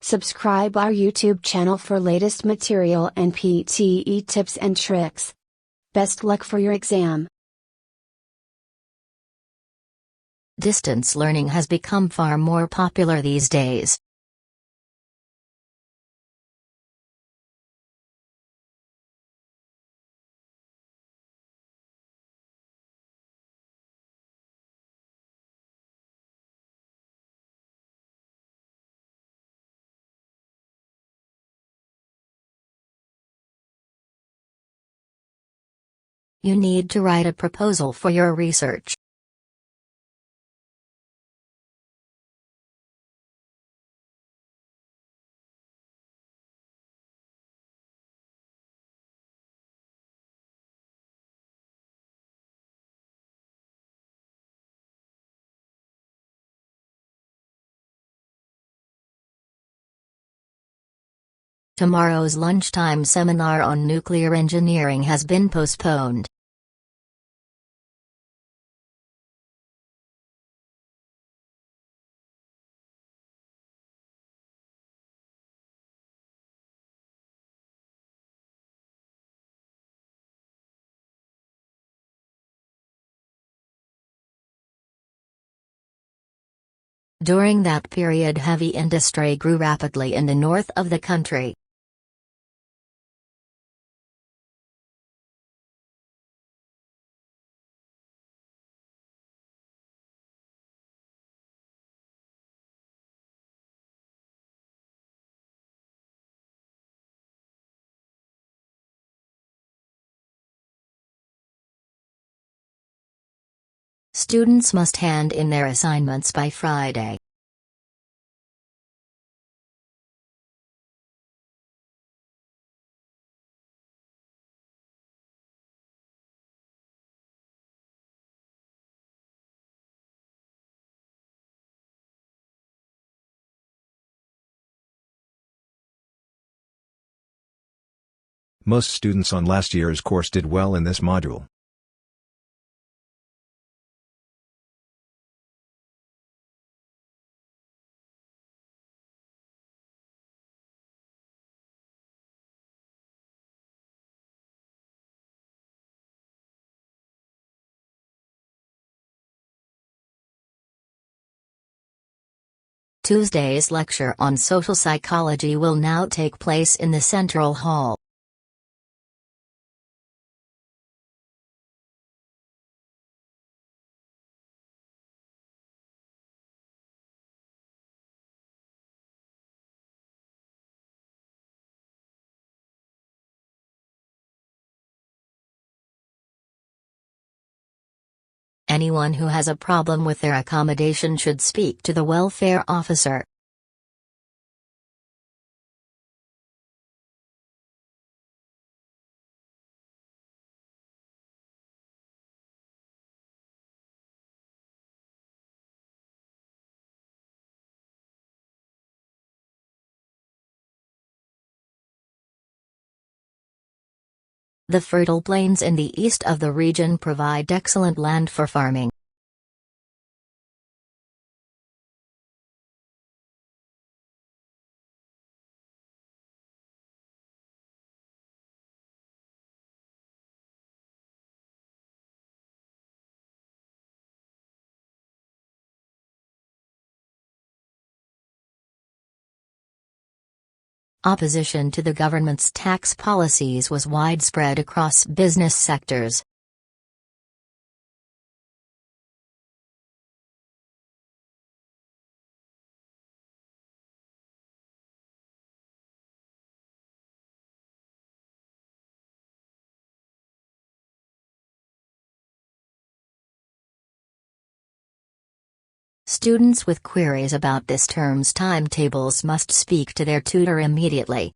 Subscribe our YouTube channel for latest material and PTE tips and tricks. Best luck for your exam. Distance learning has become far more popular these days. You need to write a proposal for your research. Tomorrow's lunchtime seminar on nuclear engineering has been postponed. During that period, heavy industry grew rapidly in the north of the country. Students must hand in their assignments by Friday. Most students on last year's course did well in this module. Tuesday's lecture on social psychology will now take place in the Central Hall. Anyone who has a problem with their accommodation should speak to the welfare officer. The fertile plains in the east of the region provide excellent land for farming. Opposition to the government's tax policies was widespread across business sectors. Students with queries about this term's timetables must speak to their tutor immediately.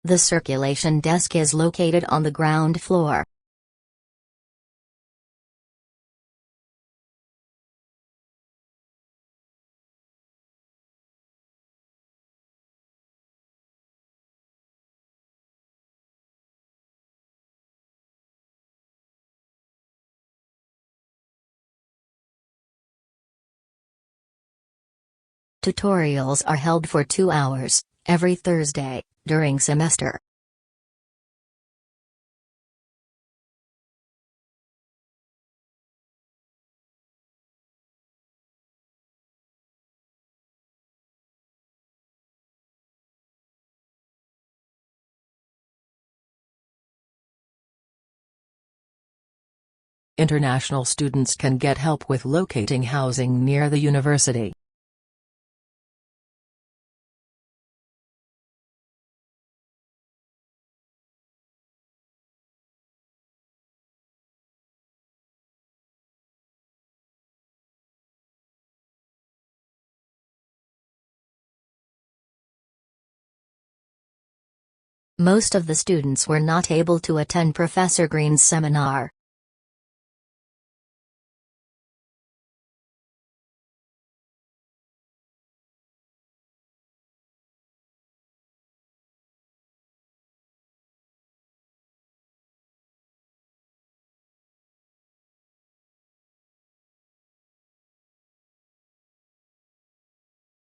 The circulation desk is located on the ground floor. Tutorials are held for 2 hours, every Thursday, during semester. International students can get help with locating housing near the university. Most of the students were not able to attend Professor Green's seminar.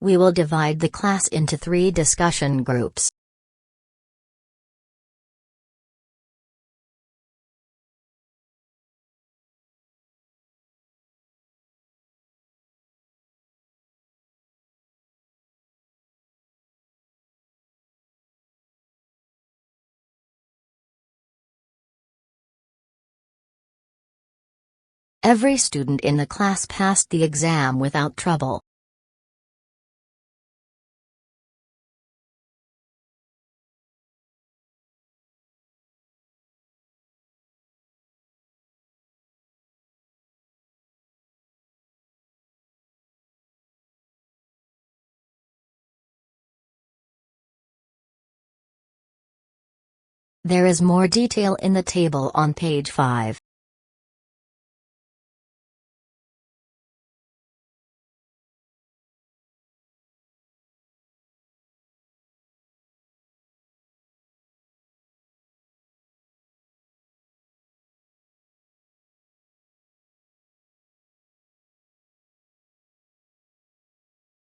We will divide the class into 3 discussion groups. Every student in the class passed the exam without trouble. There is more detail in the table on page 5.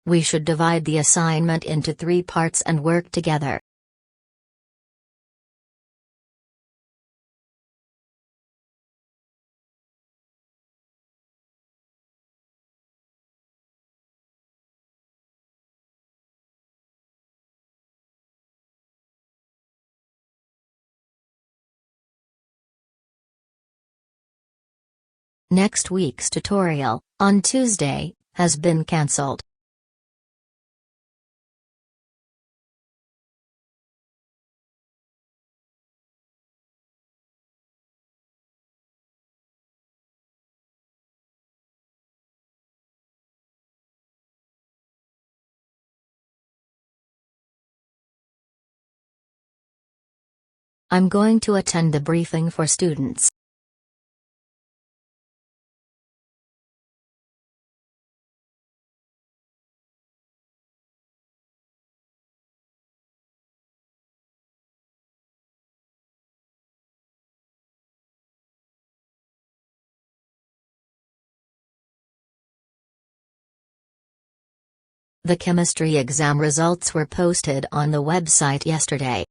We should divide the assignment into 3 parts and work together. Next week's tutorial, on Tuesday, has been cancelled. I'm going to attend the briefing for students. The chemistry exam results were posted on the website yesterday.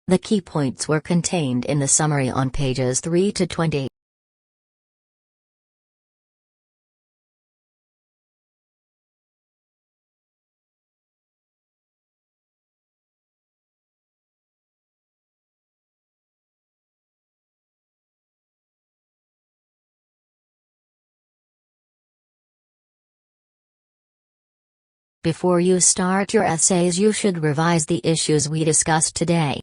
The key points were contained in the summary on pages 3 to 20. Before you start your essays, you should revise the issues we discussed today.